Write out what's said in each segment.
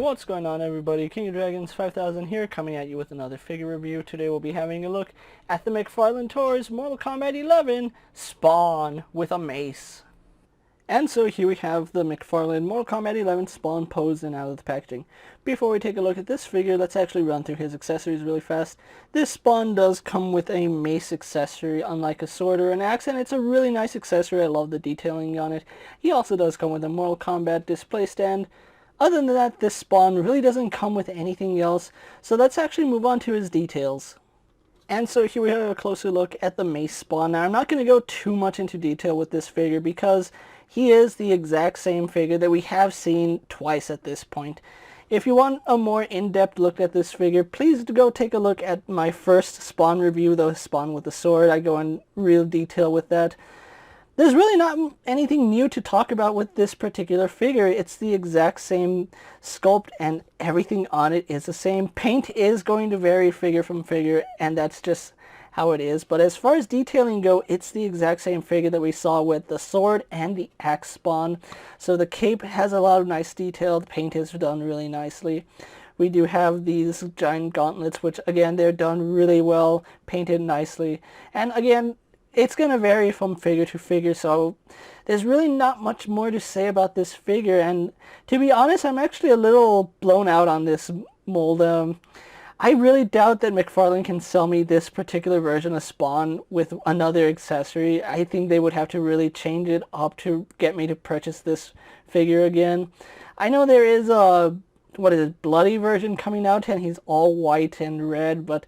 What's going on, everybody? KingofDragons 5000 here, coming at you with another figure review. Today we'll be having a look at the Mcfarlane Tours Mortal Kombat 11 Spawn with a mace. And so here we have the Mcfarlane Mortal Kombat 11 Spawn posed and out of the packaging. Before we take a look at this figure, let's actually run through his accessories really fast. This Spawn does come with a mace accessory, unlike a sword or an axe, and it's a really nice accessory. I love the detailing on it. He also does come with a Mortal Kombat display stand. Other than that, this Spawn really doesn't come with anything else, so let's actually move on to his details. And so here we have a closer look at the Mace Spawn. Now I'm not going to go too much into detail with this figure because he is the exact same figure that we have seen twice at this point. If you want a more in-depth look at this figure, please go take a look at my first Spawn review, the Spawn with the sword. I go in real detail with that. There's really not anything new to talk about with this particular figure. It's the exact same sculpt and everything on it is the same. Paint is going to vary figure from figure, and that's just how it is. But as far as detailing go, it's the exact same figure that we saw with the sword and the axe Spawn. So the cape has a lot of nice detail. The paint is done really nicely. We do have these giant gauntlets, which again, they're done really well, painted nicely. And again, it's going to vary from figure to figure, so there's really not much more to say about this figure. And to be honest, I'm actually a little blown out on this mold. I really doubt that Mcfarlane can sell me this particular version of Spawn with another accessory. I think they would have to really change it up to get me to purchase this figure again. I know there is a, bloody version coming out, and he's all white and red, but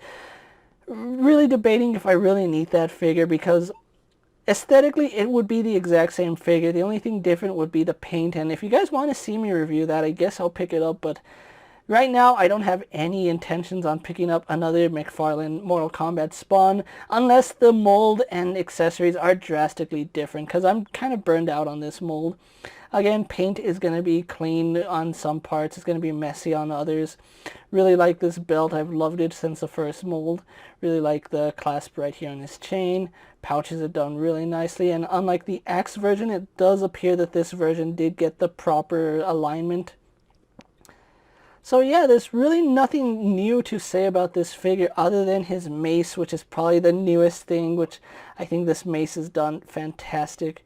really debating if I really need that figure, because aesthetically it would be the exact same figure. The only thing different would be the paint, and if you guys want to see me review that, I guess I'll pick it up. But right now I don't have any intentions on picking up another Mcfarlane Mortal Kombat Spawn unless the mold and accessories are drastically different, because I'm kind of burned out on this mold. Again, paint is going to be clean on some parts. It's going to be messy on others. Really like this belt. I've loved it since the first mold. Really like the clasp right here on his chain. Pouches are done really nicely. And unlike the axe version, it does appear that this version did get the proper alignment. So yeah, there's really nothing new to say about this figure other than his mace, which is probably the newest thing, which I think this mace is done fantastic.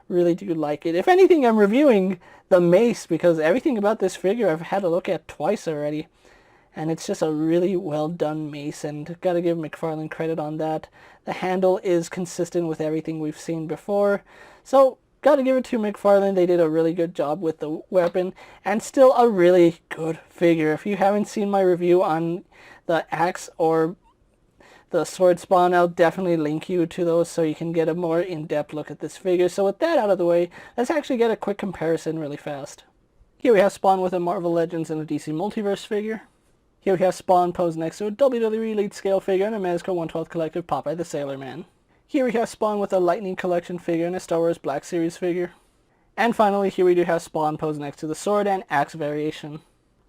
Really do like it. If anything, I'm reviewing the mace because everything about this figure I've had a look at twice already, and it's just a really well done mace, and gotta give Mcfarlane credit on that. The handle is consistent with everything we've seen before, so gotta give it to Mcfarlane. They did a really good job with the weapon, and still a really good figure. If you haven't seen my review on the axe or the sword Spawn, I'll definitely link you to those so you can get a more in-depth look at this figure. So with that out of the way, let's actually get a quick comparison really fast. Here we have Spawn with a Marvel Legends and a DC Multiverse figure. Here we have Spawn posed next to a WWE Elite Scale figure and a Mezco 1/12 Collective Popeye the Sailor Man. Here we have Spawn with a Lightning Collection figure and a Star Wars Black Series figure. And finally, here we do have Spawn posed next to the sword and axe variation.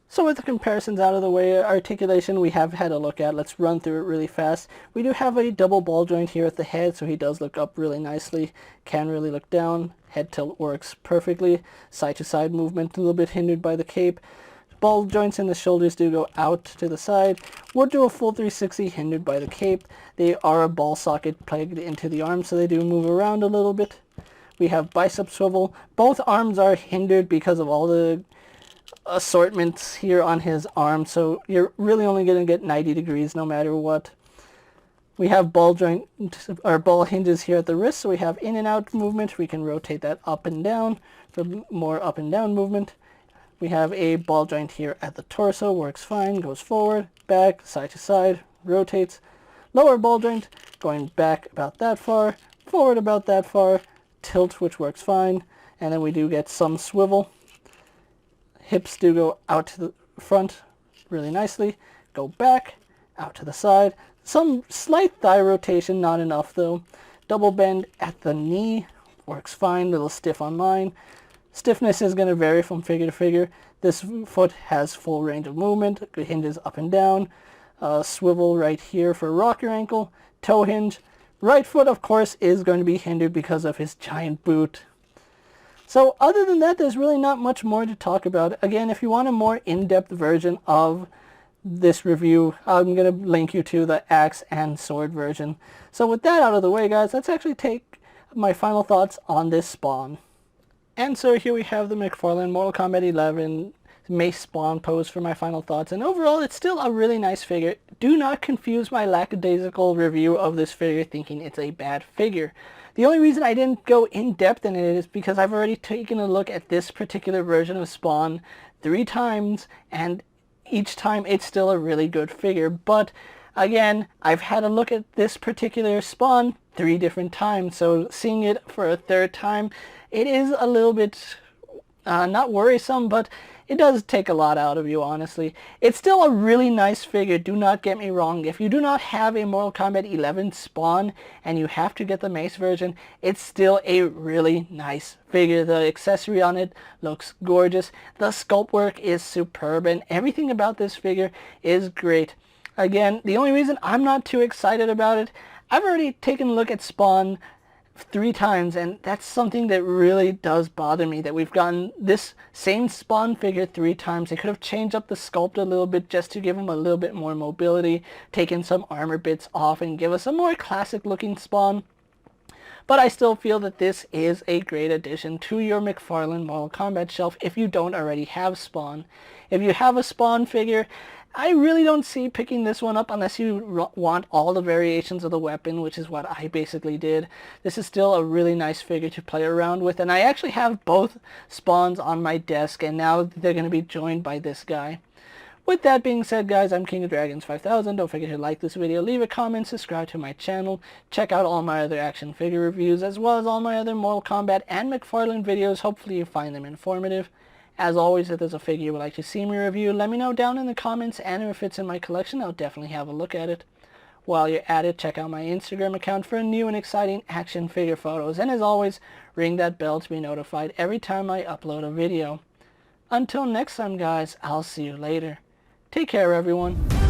So with the comparisons out of the way, Articulation we have had a look at. Let's run through it really fast. We do have a double ball joint here at the head, so he does look up really nicely. Can really look down. Head tilt works perfectly. Side to side movement a little bit hindered by the cape. Ball joints in the shoulders do go out to the side. Would do a full 360 hindered by the cape. They are a ball socket plugged into the arm, so they do move around a little bit. We have Bicep Swivel. Both arms are hindered because of all the assortments here on his arm, so you're really only going to get 90 degrees no matter what. We have ball joint or ball hinges here at the wrist, so we have in and out movement. We can rotate that up and down for more up and down movement. We have a ball joint here at the torso, works fine, goes forward, back, side to side, rotates. Lower ball joint going back about that far, forward about that far, tilt, which works fine, and then we do get some swivel. Hips do go out to the front really nicely, go back, out to the side. Some slight thigh rotation, not enough though. Double bend at the knee, works fine, a little stiff on mine. Stiffness is going to vary from figure to figure. This foot has full range of movement, it hinges up and down. Swivel right here for rocker ankle, toe hinge. Right foot, of course, is going to be hindered because of his giant boot. So other than that, there's really not much more to talk about. Again, if you want a more in-depth version of this review, I'm going to link you to the axe and sword version. So with that out of the way, guys, let's actually take my final thoughts on this spawn. And so here we have the Mcfarlane Mortal Kombat 11 Mace spawn pose for my final thoughts. And overall, it's still a really nice figure. Do not confuse my lackadaisical review of this figure thinking it's a bad figure. The only reason I didn't go in depth in it is because I've already taken a look at this particular version of Spawn 3 times, and each time it's still a really good figure. But again, I've had a look at this particular Spawn 3 different times, so seeing it for a 3rd time, it is a little bit not worrisome, but it does take a lot out of you, honestly. It's still a really nice figure, do not get me wrong. If you do not have a Mortal Kombat 11 Spawn and you have to get the Mace version, it's still a really nice figure. The accessory on it looks gorgeous. The sculpt work is superb, and everything about this figure is great. Again, the only reason I'm not too excited about it, I've already taken a look at Spawn 3 times, and that's something that really does bother me, that we've gotten this same Spawn figure 3 times. They could have changed up the sculpt a little bit just to give him a little bit more mobility, taken some armor bits off, and give us a more classic looking Spawn. But I still feel that this is a great addition to your Mcfarlane Mortal Kombat shelf if you don't already have Spawn. If you have a Spawn figure, I really don't see picking this one up unless you want all the variations of the weapon, which is what I basically did. This is still a really nice figure to play around with, and I actually have both Spawns on my desk, and now they're going to be joined by this guy. With that being said, guys, I'm KingofDragons 5000. Don't forget to like this video, leave a comment, subscribe to my channel, check out all my other action figure reviews, as well as all my other Mortal Kombat and Mcfarlane videos. Hopefully you find them informative. As always, if there's a figure you would like to see me review, let me know down in the comments, and if it's in my collection, I'll definitely have a look at it. While you're at it, check out my Instagram account for new and exciting action figure photos, and as always, ring that bell to be notified every time I upload a video. Until next time, guys, I'll see you later. Take care, everyone.